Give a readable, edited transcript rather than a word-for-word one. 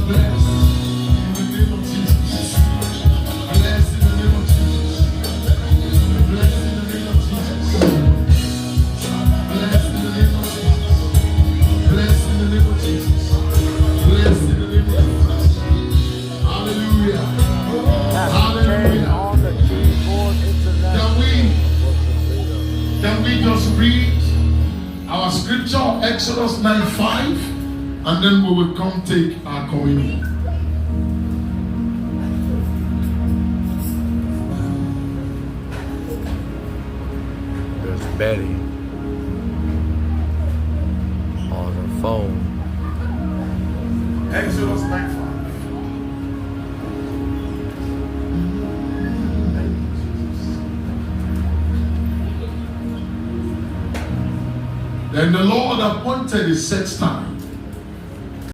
Bless in the name of Jesus. Bless in the name of Jesus. Bless in the name of Jesus. Bless in the name of Jesus. Bless in the name of Jesus. Bless in the name of Jesus. Hallelujah. Hallelujah. On the keyboard Can we just read our scripture, Exodus 9:5, and then we will come take our communion. There's Betty on her phone. Exodus 9:5. Then the Lord appointed a set time